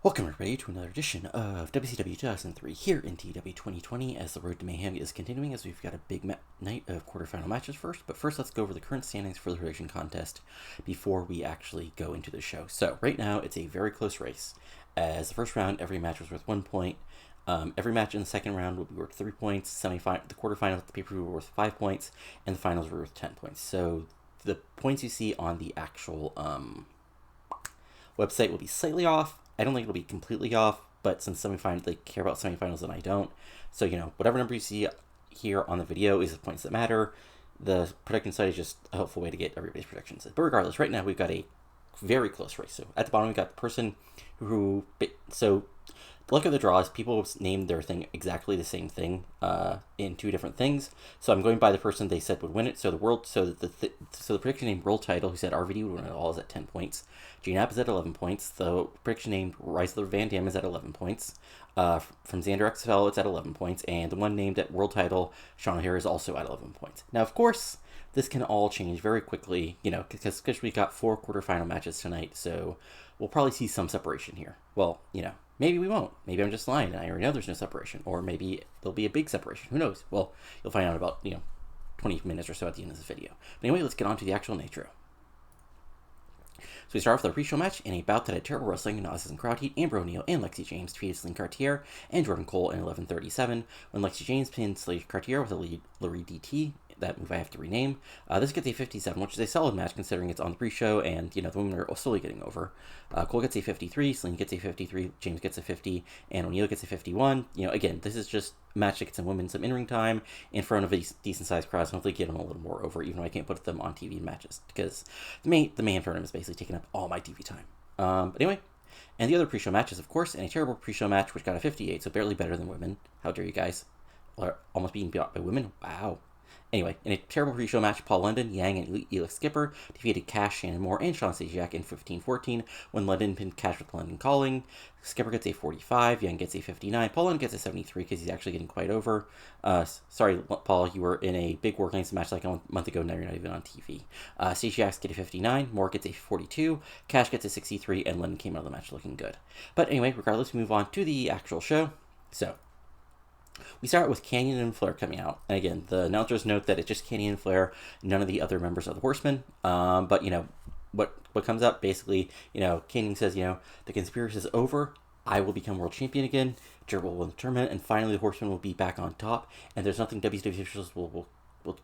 Welcome everybody to another edition of WCW 2003 here in TEW 2020 as the road to Mayhem is continuing as we've got a big night of quarterfinal matches first. But first let's go over the current standings for the prediction contest before we actually go into the show. So right now it's a very close race. As the first round, every match was worth 1 point. Every match in the second round will be worth 3 points. The quarterfinals, the pay-per-view were worth 5 points, and the finals were worth 10 points. So the points you see on the actual website will be slightly off. I don't think it'll be completely off, but since they care about semifinals and I don't. So, whatever number you see here on the video is the points that matter. The prediction site is just a helpful way to get everybody's predictions. But regardless, right now we've got a very close race. So at the bottom we've got the person who... So the luck of the draw is people named their thing exactly the same thing in two different things. So I'm going by the person they said would win it. So the prediction named World Title, who said RVD would win it all, is at 10 points. Gene App is at 11 points. The prediction named Reisler Van Dam is at 11 points. From Xander XFL, it's at 11 points. And the one named at World Title, Sean O'Hare, is also at 11 points. Now, of course, this can all change very quickly, because we got 4 quarterfinal matches tonight. So we'll probably see some separation here. Well, maybe we won't. Maybe I'm just lying and I already know there's no separation. Or maybe there'll be a big separation. Who knows? Well, you'll find out about, 20 minutes or so at the end of this video. But anyway, let's get on to the actual Nitro. So we start off with a pre-show match in a bout that had terrible wrestling, Nazis and Crowd Heat, Amber O'Neil and Lexi James defeated Celine Cartier and Jordan Cole in 11:37 when Lexi James pinned Celine Cartier with a lead Larry DT. That move I have to rename. This gets a 57, which is a solid match considering it's on the pre-show and, the women are slowly getting over. Cole gets a 53, Celine gets a 53, James gets a 50, and O'Neil gets a 51. Again, this is just a match that gets some women some in-ring time in front of a decent-sized crowd, so hopefully get them a little more over, even though I can't put them on TV matches, because the Mayhem Tournament is basically taking up all my TV time. But anyway, and the other pre-show matches, of course, and a terrible pre-show match, which got a 58, so barely better than women. How dare you guys? Almost being beat by women? Wow. Anyway, in a terrible pre-show match, Paul London, Yang, and Elix Skipper defeated Cash, Shannon Moore, and Sean Stasiak in 15-14 when London pinned Cash with London calling. Skipper gets a 45, Yang gets a 59, Paul London gets a 73 because he's actually getting quite over. Sorry, Paul, you were in a big War Games match like a month ago, now you're not even on TV. Stasiak gets a 59, Moore gets a 42, Cash gets a 63, and London came out of the match looking good. But anyway, regardless, we move on to the actual show. So, we start with Kanyon and Flair coming out. And again, the announcers note that it's just Kanyon and Flair, none of the other members of the Horsemen. But, what comes up, basically, Kanyon says, the conspiracy is over. I will become world champion again. Jer will win the tournament. And finally, the Horsemen will be back on top. And there's nothing WCW officials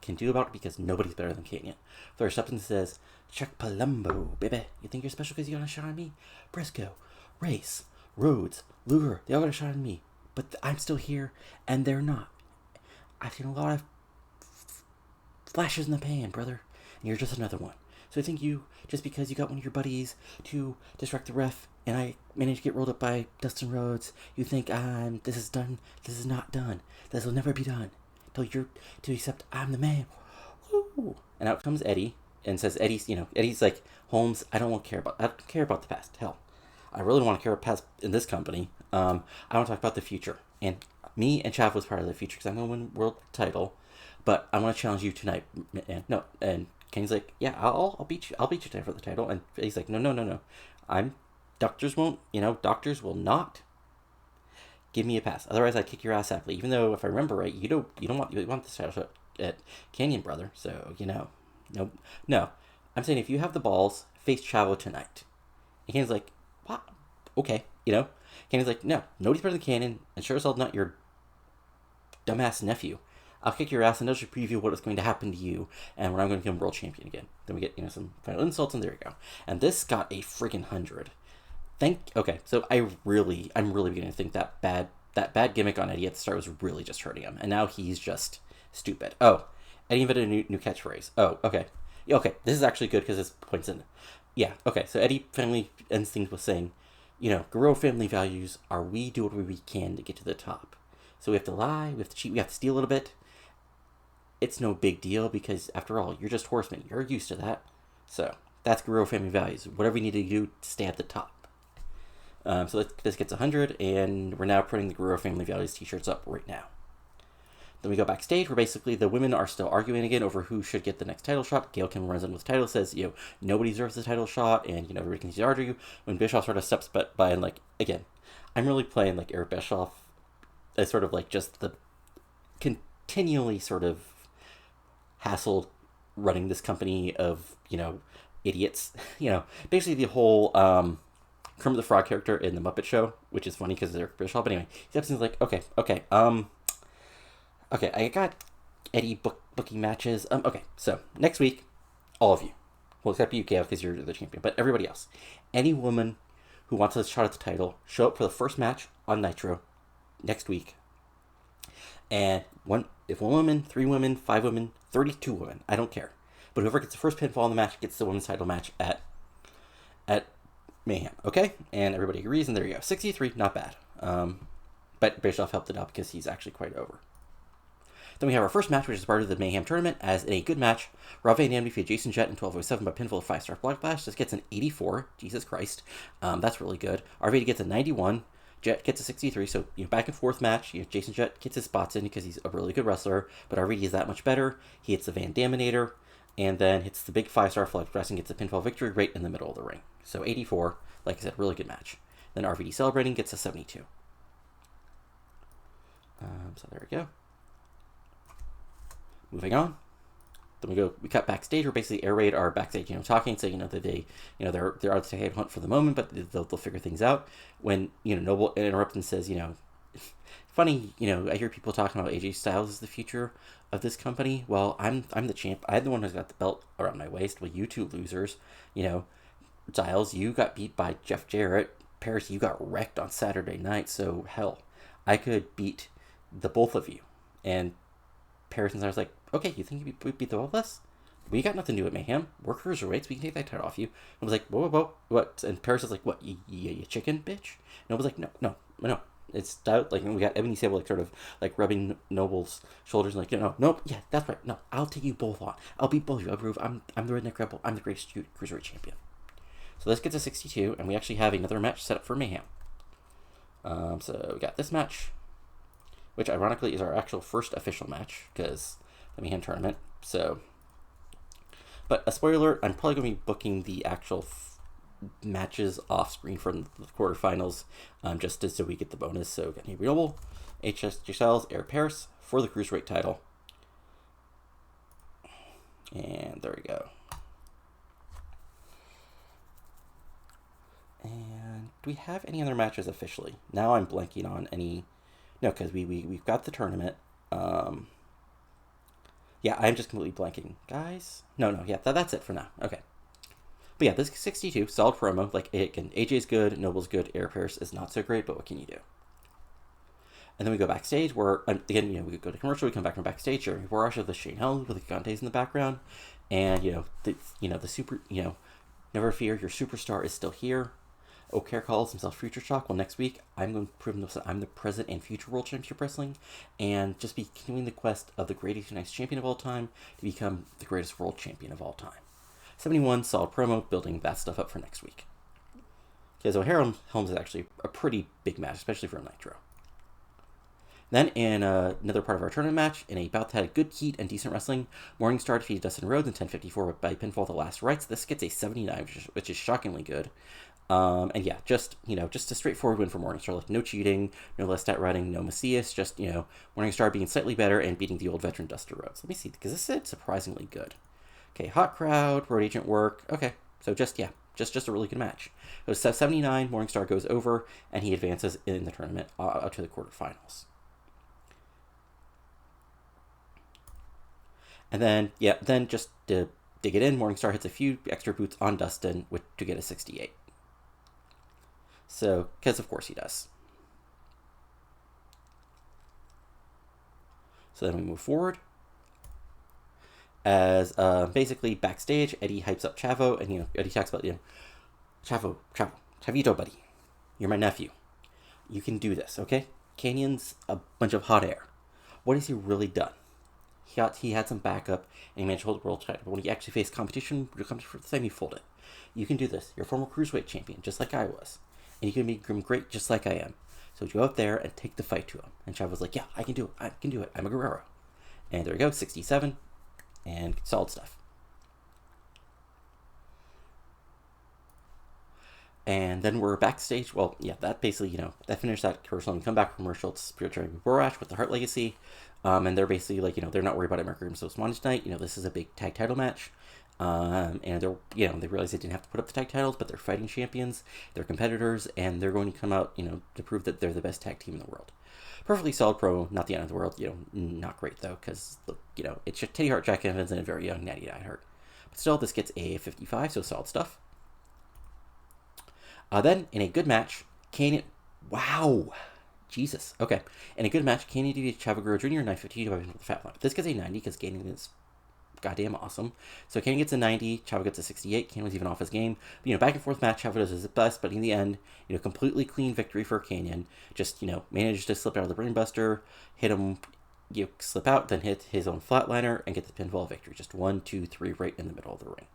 can do about it because nobody's better than Kanyon. Flair steps and says, Chuck Palumbo, baby. You think you're special because you got a shot on me? Briscoe, Race, Rhodes, Luger, they all got a shot on me. But I'm still here, and they're not. I've seen a lot of flashes in the pan, brother, and you're just another one. So I think just because you got one of your buddies to distract the ref, and I managed to get rolled up by Dustin Rhodes, you think this is done? This is not done. This will never be done. Till accept I'm the man. Woo! And out comes Eddie, and says Eddie's like, Holmes, I don't care about the past. Hell, I really don't want to care about past in this company. I want to talk about the future. And me and Chav was part of the future because I'm going to win world title. But I want to challenge you tonight. And Kenny's like, yeah, I'll beat you. I'll beat you tonight for the title. And he's like, no. Doctors will not give me a pass. Otherwise, I kick your ass happily. Even though, if I remember right, you want this title at Kanyon, brother. So, no. I'm saying if you have the balls, face Chavo tonight. And Kenny's like, what? Okay, Kanon's like, no, nobody's better than Kanyon, and sure as hell not your dumbass nephew. I'll kick your ass and I'll just preview what is going to happen to you, and when I'm going to become world champion again. Then we get, some final insults, and there we go. And this got a friggin' 100. Okay, so I'm really beginning to think that bad gimmick on Eddie at the start was really just hurting him, and now he's just stupid. Oh, Eddie invented a new catchphrase. Oh, okay. Okay, this is actually good because this points in. Yeah, okay, so Eddie finally ends things with saying, Guerrero family values are we do what we can to get to the top. So we have to lie, we have to cheat, we have to steal a little bit. It's no big deal because, after all, you're just horsemen. You're used to that. So that's Guerrero family values. Whatever we need to do to stay at the top. So this gets 100, and we're now putting the Guerrero family values t-shirts up right now. Then we go backstage where basically the women are still arguing again over who should get the next title shot. Gail Kim runs in with the title, says, nobody deserves the title shot, and, everybody can argue. When Bischoff sort of steps by and, again, I'm really playing, Eric Bischoff as sort of, just the continually sort of hassled running this company of, idiots. Basically the whole, Kermit the Frog character in the Muppet Show, which is funny because of Eric Bischoff. But anyway, he steps in and is like, okay, I got Eddie booking matches. Okay, so next week, all of you, well, except you, Gail, because you're the champion, but everybody else, any woman who wants a shot at the title, show up for the first match on Nitro next week. And if one woman, 3 women, 5 women, 32 women, I don't care. But whoever gets the first pinfall in the match gets the women's title match at Mayhem, okay? And everybody agrees, and there you go. 63, not bad. But Bischoff helped it out because he's actually quite over. Then we have our first match, which is part of the Mayhem Tournament, as in a good match. Rob Van Dam defeated Jason Jett in 12:07 by pinfall of 5-star Backlash. This gets an 84. Jesus Christ. That's really good. RVD gets a 91. Jett gets a 63, so back and forth match. Jason Jett gets his spots in because he's a really good wrestler, but RVD is that much better. He hits the Van Daminator, and then hits the big 5-star flag press and gets a pinfall victory right in the middle of the ring. So 84, like I said, really good match. Then RVD celebrating gets a 72. So there we go. Moving on. Then we cut backstage. We're basically air raid our backstage, talking, saying, that they, they're out to head hunt for the moment, but they'll figure things out. When, Noble interrupts and says, funny, I hear people talking about AJ Styles as the future of this company. Well, I'm the champ. I'm the one who's got the belt around my waist. Well, you two losers, Styles, you got beat by Jeff Jarrett. Paris, you got wrecked on Saturday night. So hell, I could beat the both of you. And Paris and Styles like, okay, you think you beat the both of us? We got nothing to do with Mayhem. We're cruiserweights. We can take that title off you. I was like, whoa, what? And Paris is like, what? You chicken, bitch? And I was like, no. It's doubt. Like, we got Ebony Sable, sort of rubbing Noble's shoulders, and nope, yeah, that's right. No, I'll take you both on. I'll beat both of you. I'll prove I'm the Redneck Rebel. I'm the greatest cruiserweight champion. So this gets a 62, and we actually have another match set up for Mayhem. So we got this match, which ironically is our actual first official match because the Mayhem Tournament. So, but a spoiler alert, I'm probably going to be booking the actual matches off screen from the quarterfinals, just so we get the bonus. So got Navy Noble, AJ Styles, Eric Paris for the cruiserweight title, and there we go. And do we have any other matches officially? Now I'm blanking on any. No, because we've got the tournament. Yeah, I'm just completely blanking, guys. No, yeah, that's it for now. Okay. But yeah, this 62, solid promo. Again, AJ's good, Noble's good, Air Paris is not so great, but what can you do? And then we go backstage where, again, we go to commercial, we come back from backstage, Jeremy Borash of the Shane Helms with the Gigantes in the background, and, the super, never fear, your superstar is still here. O'Care calls himself Future Shock. Well, next week, I'm going to prove that I'm the present and future World Championship Wrestling, and just be continuing the quest of the greatest United States champion of all time to become the greatest world champion of all time. 71, solid promo, building that stuff up for next week. Because O'Hare Helms is actually a pretty big match, especially for a Nitro. Then, in another part of our tournament match, in a bout that had good heat and decent wrestling, Morningstar defeated Dustin Rhodes in 10:54 by pinfall the last rights. This gets a 79, which is shockingly good. And yeah, just a straightforward win for Morningstar. No cheating, no less stat writing, no Macias, just, Morningstar being slightly better and beating the old veteran Dustin Rhodes. Let me see, because this is surprisingly good. Okay, hot crowd, road agent work. Okay, so just a really good match. It was 79, Morningstar goes over, and he advances in the tournament up to the quarterfinals. And then just to dig it in, Morningstar hits a few extra boots on Dustin to get a 68. So, because of course he does. So then we move forward. As basically backstage, Eddie hypes up Chavo, and Eddie talks about Chavito, buddy, you're my nephew. You can do this, okay? Kanyon's a bunch of hot air. What has he really done? He had some backup, and he managed to hold the world title. But when he actually faced competition for the time, he folded. You can do this. You're a former cruiserweight champion, just like I was, and you can make him great, just like I am. So go out there and take the fight to him. And Chavo's like, yeah, I can do it. I'm a Guerrero. And there we go, 67. And solid stuff. And then we're backstage. Well, yeah, that basically, that finished that commercial. And we come back from commercial. It's Spiritual Borash with the Hart Legacy. And they're basically like, they're not worried about America's Most Wanted tonight. This is a big tag title match. And they're, they realize they didn't have to put up the tag titles, but they're fighting champions. They're competitors. And they're going to come out, to prove that they're the best tag team in the world. Perfectly solid promo. Not the end of the world. Not great, though, because, it's just Teddy Hart, Jack Evans, and a very young Natty Neidhart. But still, this gets a 55, so solid stuff. Then, in a good match, Kanyon... Wow! Jesus. Okay. In a good match, Kanyon defeated Chavo Guerrero Jr. 950 with the Fat Line. This gets a 90 because Kanyon is goddamn awesome. So Kanyon gets a 90, Chavo gets a 68. Kanyon's even off his game. But, back and forth match, Chavo does his best, but in the end, completely clean victory for Kanyon. Just, managed to slip out of the Brainbuster, hit him, slip out, then hit his own flatliner, and get the pinfall victory. Just 1, 2, 3 right in the middle of the ring.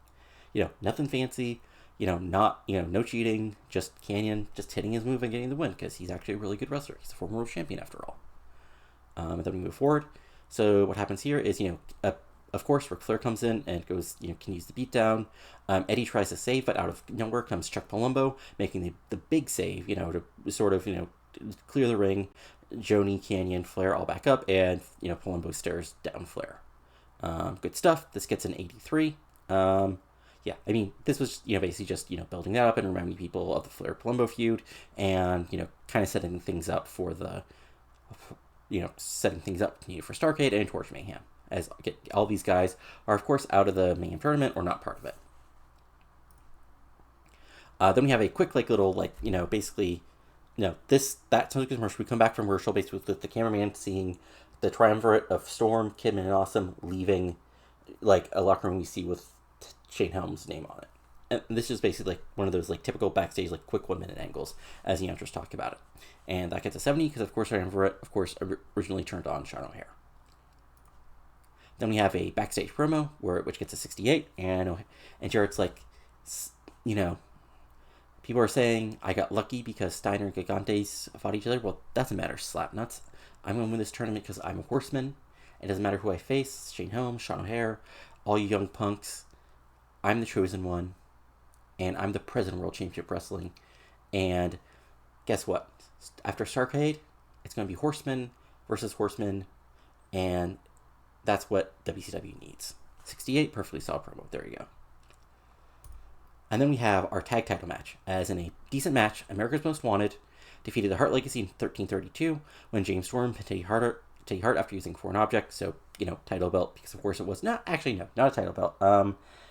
Nothing fancy. No cheating, just Kanyon just hitting his move and getting the win because he's actually a really good wrestler. He's a former world champion after all. And then we move forward. So what happens here is, of course, Ric Flair comes in and goes, can use the beatdown. Eddie tries to save, but out of nowhere comes Chuck Palumbo, making the big save, to sort of, clear the ring. Joni, Kanyon, Flair all back up, and, Palumbo stares down Flair. Good stuff. This gets an 83. Yeah, I mean, this was, basically just, building that up and reminding people of the Flair-Palumbo feud and, kind of setting things up for the, setting things up for Starrcade and Torch Mayhem. As all these guys are, of course, out of the Mayhem Tournament or not part of it. Then we have a quick, little, basically, that sounds like a commercial. We come back from commercial basically with the cameraman seeing the triumvirate of Storm, Kidman, and Awesome leaving, a locker room we see with Shane Helm's name on it. And this is basically one of those typical backstage quick 1 minute angles as the announcers talk about it. And that gets a 70 because of course originally turned on Sean O'Haire. Then we have a backstage promo which gets a 68 and Jarrett's people are saying I got lucky because Steiner and Gigantes fought each other. Well, doesn't matter, slapnuts. I'm gonna win this tournament because I'm a horseman. It doesn't matter who I face, Shane Helms, Sean O'Haire, all you young punks. I'm the chosen one, and I'm the president of World Championship Wrestling. And guess what? After Starrcade, it's going to be Horseman versus Horseman, and that's what WCW needs. 68, perfectly solid promo. There you go. And then we have our tag title match. As in a decent match, America's Most Wanted defeated the Hart Legacy in 1332 when James Storm pinned Teddy Hart after using foreign object. So, title belt, because of course it was not a title belt.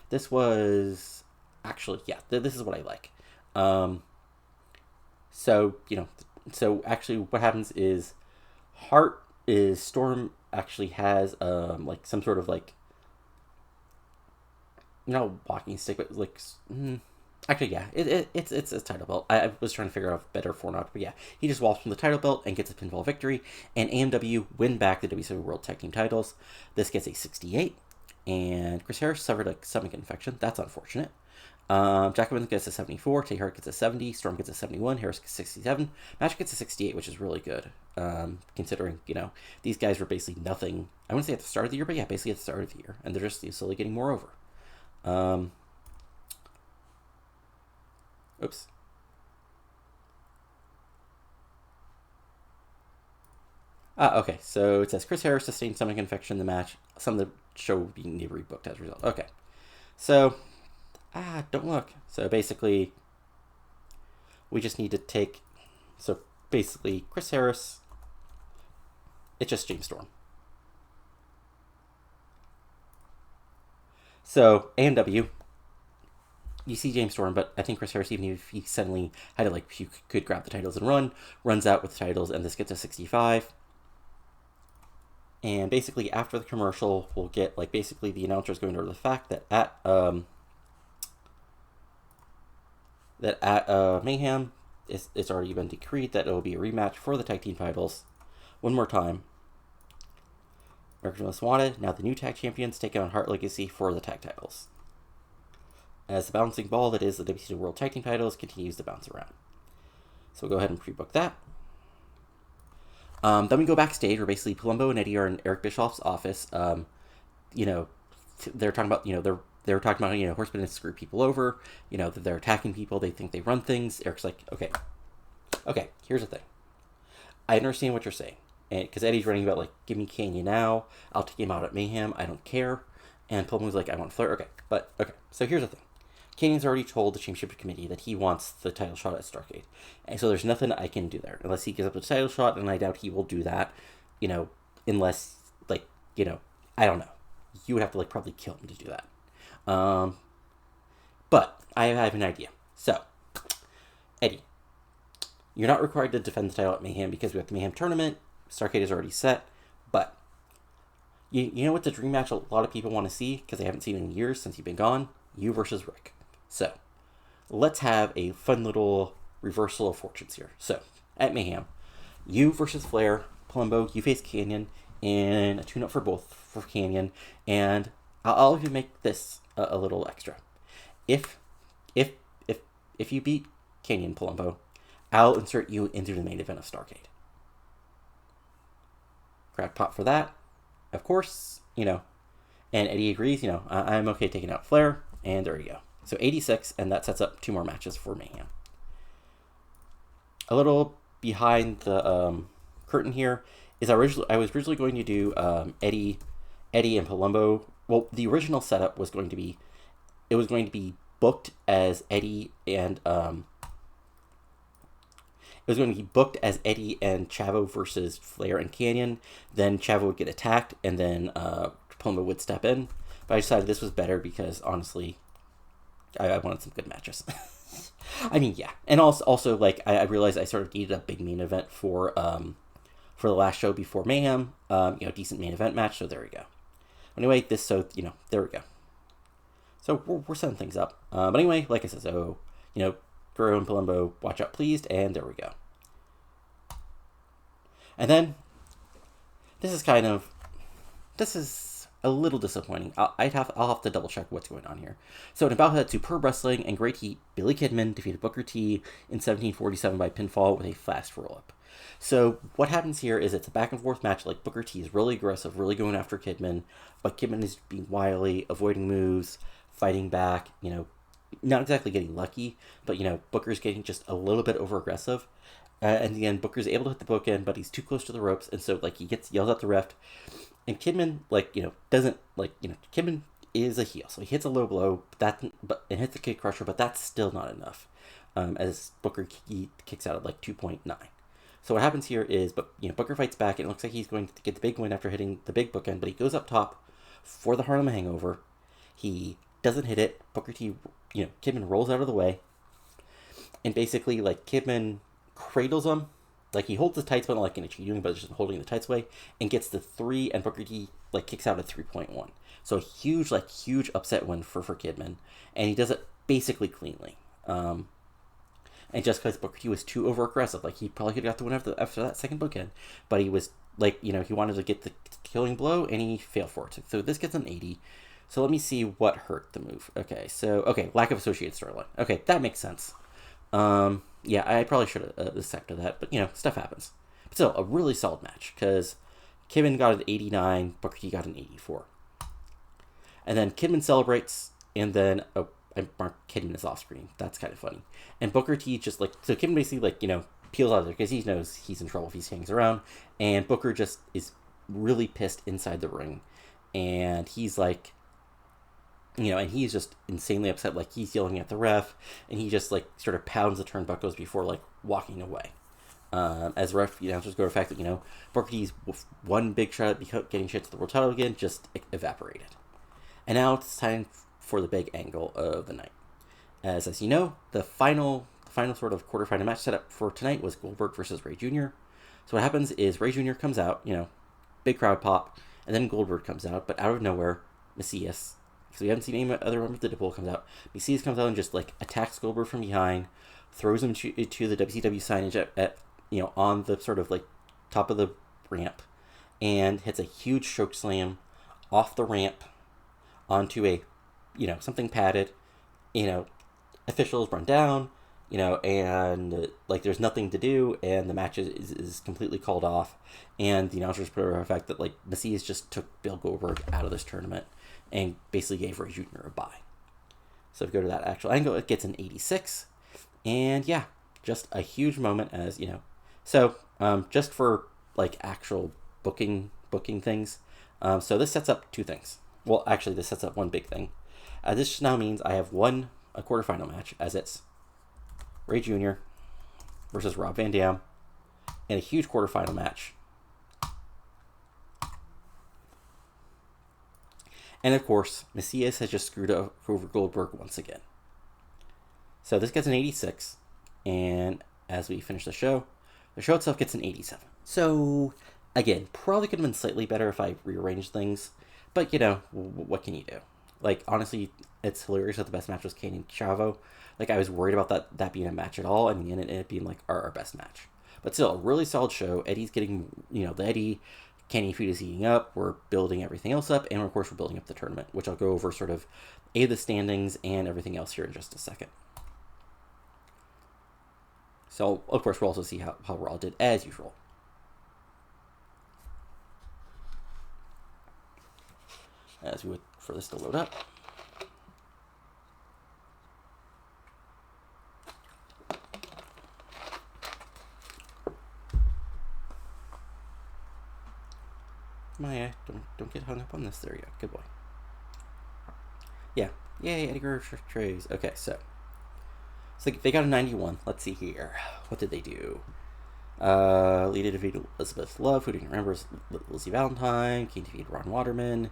This was actually, this is what I like. So actually what happens is Storm actually has, some sort of walking stick, but actually, yeah, it's a title belt. I was trying to figure out if better for or not, but yeah, he just walks from the title belt and gets a pinfall victory, and AMW win back the WCW World Tag Team titles. This gets a 68. And Chris Harris suffered a stomach infection. That's unfortunate. Jack Evans gets a 74. Teddy Hart gets a 70. Storm gets a 71. Harris gets a 67. Match gets a 68, which is really good. Considering, these guys were basically nothing. I wouldn't say at the start of the year, but yeah, basically at the start of the year. And they're just slowly getting more over. Oops. Okay, so it says Chris Harris sustained stomach infection in the match. Some of the show will be rebooked as a result. Okay, so, don't look. So basically, we just need to take, so basically, Chris Harris, it's just James Storm. So, AMW, you see James Storm, but I think Chris Harris, even if he suddenly had to, he could grab the titles and runs out with the titles, and this gets a 65. And basically, after the commercial, we'll get, basically the announcers going over the fact that at Mayhem, it's already been decreed that it will be a rematch for the tag team titles. One more time. America's Most Wanted, now the new tag champions, taking on Hart Legacy for the tag titles. As the bouncing ball that is the WCW World Tag Team titles continues to bounce around. So we'll go ahead and pre-book that. Then we go backstage where basically Palumbo and Eddie are in Eric Bischoff's office. You know, they're talking about, they're talking about, Horsemen screw people over, that they're attacking people, they think they run things. Eric's like, okay, here's the thing. I understand what you're saying. And because Eddie's running about, like, give me Kanyon now, I'll take him out at Mayhem, I don't care. And Palumbo's like, I want Flair. Okay, so here's the thing. Kanyon's already told the Championship Committee that he wants the title shot at Starrcade. And so there's nothing I can do there. Unless he gives up the title shot, and I doubt he will do that, unless, I don't know. You would have to, probably kill him to do that. But I have an idea. So, Eddie, you're not required to defend the title at Mayhem because we have the Mayhem Tournament. Starrcade is already set. But, you know what the dream match a lot of people want to see? Because they haven't seen it in years since you've been gone? You versus Rick. So, let's have a fun little reversal of fortunes here. So, at Mayhem, you versus Flair, Palumbo, you face Kanyon, and a tune-up for both for Kanyon, and I'll even make this a little extra. If you beat Kanyon, Palumbo, I'll insert you into the main event of Starrcade. Crackpot for that, of course, and Eddie agrees, I'm okay taking out Flair, and there you go. So 86, and that sets up 2 more matches for Mayhem. A little behind the curtain here is I was originally going to do Eddie and Palumbo. Well, the original setup was going to be booked as Eddie and Chavo versus Flair and Kanyon. Then Chavo would get attacked, and then Palumbo would step in. But I decided this was better because, honestly, I wanted some good matches. I mean, yeah. And also I realized I sort of needed a big main event for the last show before Mayhem. Decent main event match, so there we go. Anyway, there we go. So we're setting things up. But anyway, like I said, so, Guerrero and Palumbo, watch out pleased, and there we go. And then, this is a little disappointing. I'll have to double check what's going on here. So in a bout that Superb Wrestling and Great Heat, Billy Kidman defeated Booker T in 1747 by pinfall with a fast roll-up. So what happens here is it's a back and forth match. Like, Booker T is really aggressive, really going after Kidman, but Kidman is being wily, avoiding moves, fighting back, not exactly getting lucky, but, Booker's getting just a little bit over aggressive. And in the end, Booker's able to hit the bookend, but he's too close to the ropes, and so, he yells at the ref. And Kidman, Kidman is a heel, so he hits a low blow, and hits the kick crusher, but that's still not enough, as Booker kicks out at 2.9. So what happens here is, Booker fights back, and it looks like he's going to get the big win after hitting the big bookend, but he goes up top for the Harlem Hangover. He doesn't hit it. Booker T, Kidman rolls out of the way, and basically, Kidman cradles him. He holds the tights, but not in a cheating, but just holding the tights way, and gets the 3, and Booker T, kicks out at 3.1. So a huge upset win for Kidman, and he does it basically cleanly. And just because Booker T was too over-aggressive, he probably could have got the win after that second bookend, but he was, he wanted to get the killing blow, and he failed for it. So this gets an 80. So let me see what hurt the move. Okay, lack of associated storyline. Okay, that makes sense. Yeah, I probably should have accepted that, but, stuff happens. But still, a really solid match, because Kidman got an 89, Booker T got an 84. And then Kidman celebrates, and then, I marked Kidman is off screen. That's kind of funny. And Booker T just, so Kidman basically, peels out of there, because he knows he's in trouble if he hangs around, and Booker just is really pissed inside the ring, and he's and he's just insanely upset, he's yelling at the ref, and he just, sort of pounds the turnbuckles before, walking away. As ref announcers go to the fact that, Booker T's one big shot at getting shit to the world title again just evaporated. And now it's time for the big angle of the night. As you know, the final sort of quarterfinal match setup for tonight was Goldberg versus Rey Jr. So what happens is Rey Jr. comes out, big crowd pop, and then Goldberg comes out, but out of nowhere, Macias, because we haven't seen any other member of the Deadpool, comes out. Macias comes out and just attacks Goldberg from behind, throws him to the WCW signage at on the sort of top of the ramp, and hits a huge choke slam off the ramp onto a something padded. Officials run down. you know, and like there's nothing to do, and the match is completely called off, and the announcers put over the fact that like Macias just took Bill Goldberg out of this tournament and basically gave Rey Jr. a bye. So if we go to that actual angle, it gets an 86, and yeah, just a huge moment, as you know. So just for like actual booking things, so this sets up two things. Well, actually, this sets up one big thing. This now means I have a quarterfinal match, as it's Rey Jr. versus Rob Van Dam, in a huge quarterfinal match. And of course, Macias has just screwed over Goldberg once again. So this gets an 86, and as we finish the show itself gets an 87. So again, probably could have been slightly better if I rearranged things, but you know, what can you do? Like, honestly, it's hilarious that the best match was Kane and Chavo. Like, I was worried about that being a match at all, and it ended up being like our best match. But still, a really solid show. Eddie's getting, you know, the Eddie Kenny feud is heating up. We're building everything else up, and of course, we're building up the tournament, which I'll go over sort of the standings and everything else here in just a second. So, of course, we'll also see how Raw did as usual. As we wait for this to load up. Maya, don't get hung up on this. There you go. Good boy. Yeah. Yay, Eddie Guerrero trays. Okay, so they got a 91. Let's see here. What did they do? Lita defeated Elizabeth Love. Who didn't remember? Lizzie Valentine. Kane defeated Ron Waterman.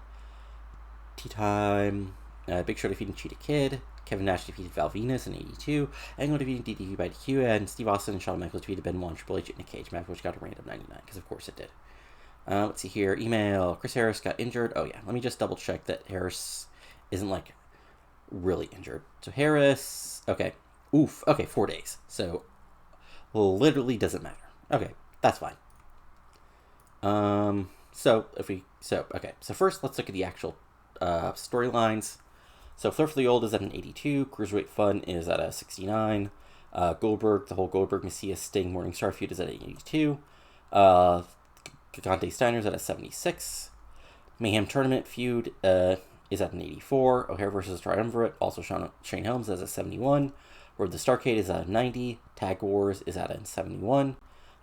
Tea Time. Big Show defeated Cheetah Kid. Kevin Nash defeated Val Venus in 82. Angle defeated DDP by DQ. And Steve Austin and Shawn Michaels defeated Benoit and Triple H in a cage match, which got a random 99, because of course it did. Let's see here. Email. Chris Harris got injured. Oh, yeah. Let me just double check that Harris isn't, like, really injured. So Harris. Okay. Oof. Okay, 4 days. So, literally doesn't matter. Okay. That's fine. So first, let's look at the actual storylines. So, Flair for the Old is at an 82. Cruiserweight Fun is at a 69. Goldberg, the whole Goldberg, Macias, Sting, Morningstar feud is at an 82. Gigante Steiner's at a 76. Mayhem Tournament feud is at an 84. O'Hare versus Triumvirate, also Shane Helms, is at a 71. Road to Starrcade is at a 90. Tag Wars is at a 71.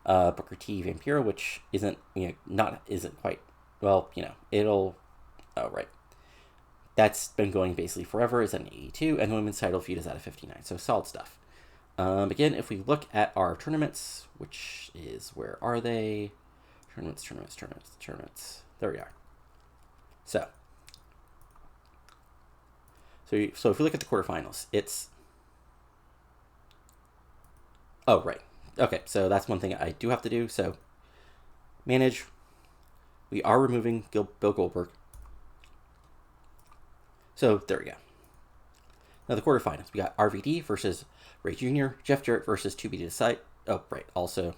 Booker T Vampiro, which isn't quite, well, you know, it'll, oh, right. That's been going basically forever, is at an 82. And the women's title feud is at a 59. So solid stuff. Again, if we look at our tournaments, which is, where are they? Tournaments. There we are. So if we look at the quarterfinals, it's... Oh, right. Okay, so that's one thing I do have to do. So, manage. We are removing Bill Goldberg. So, there we go. Now, the quarterfinals. We got RVD versus Rey Jr., Jeff Jarrett versus 2B to decide. Oh, right. Also...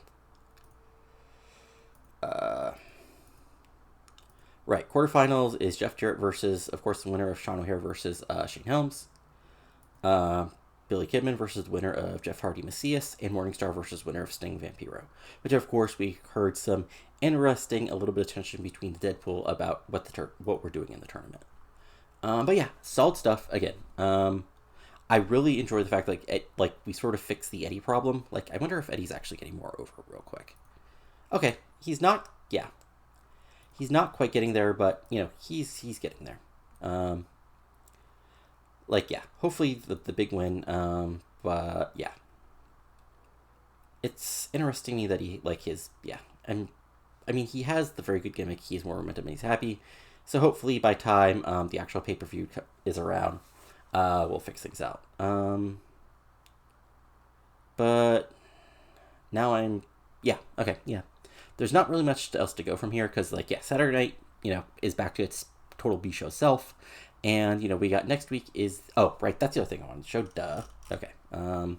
right, quarterfinals is Jeff Jarrett versus, of course, the winner of Sean O'Hare versus Shane Helms. Billy Kidman versus the winner of Jeff Hardy Macias, and Morningstar versus winner of Sting Vampiro. Which, of course, we heard some interesting, a little bit of tension between Deadpool about what we're doing in the tournament. But yeah, solid stuff. Again, I really enjoy the fact like we sort of fixed the Eddie problem. Like, I wonder if Eddie's actually getting more over real quick. Okay, he's not. Yeah. He's not quite getting there, but, you know, he's getting there. Hopefully the big win. But, yeah. It's interesting to me that he, like, and, I mean, he has the very good gimmick. He has more momentum and he's happy. So hopefully by time the actual pay-per-view is around, we'll fix things out. But now there's not really much else to go from here, because, Saturday night, is back to its total B-show self. And, we got next week is... Oh, right, that's the other thing I wanted to show. Duh. Okay. How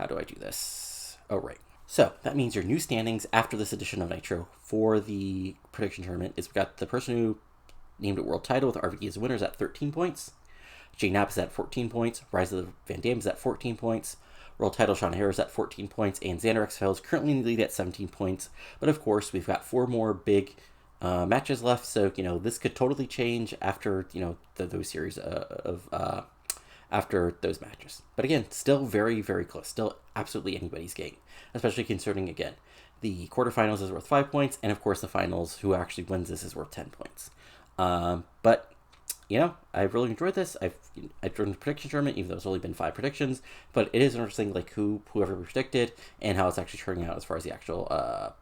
do I do this? Oh, right. So, that means your new standings after this edition of Nitro for the prediction tournament is we got the person who named it world title with RVD as winners at 13 points. Jay Knapp is at 14 points. Rise of the Van Dam is at 14 points. World title, Sean Harris at 14 points, and Xander XFL is currently in the lead at 17 points. But of course, we've got 4 more big matches left, so this could totally change after those series after those matches. But again, still very, very close. Still absolutely anybody's game, especially considering, again, the quarterfinals is worth 5 points, and of course the finals, who actually wins this, is worth 10 points. But I've really enjoyed this. I've enjoyed the prediction tournament, even though it's only been 5 predictions. But it is interesting, like whoever predicted and how it's actually turning out as far as the actual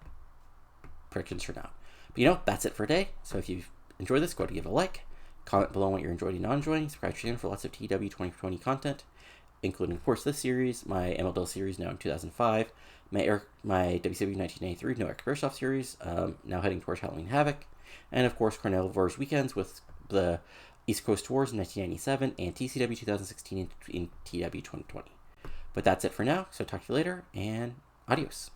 predictions turn out. But that's it for today. So if you've enjoyed this, go ahead and give it a like. Comment below what you're enjoying and not enjoying. Subscribe to the channel for lots of TEW 2020 content, including, of course, this series, my MLW series now in 2005, my WCW 1993 No Eric Bischoff series, now heading towards Halloween Havoc, and of course Carnival's Weekends with the East Coast Tours in 1997 and TCW 2016 in TEW 2020. But that's it for now, so talk to you later, and adios.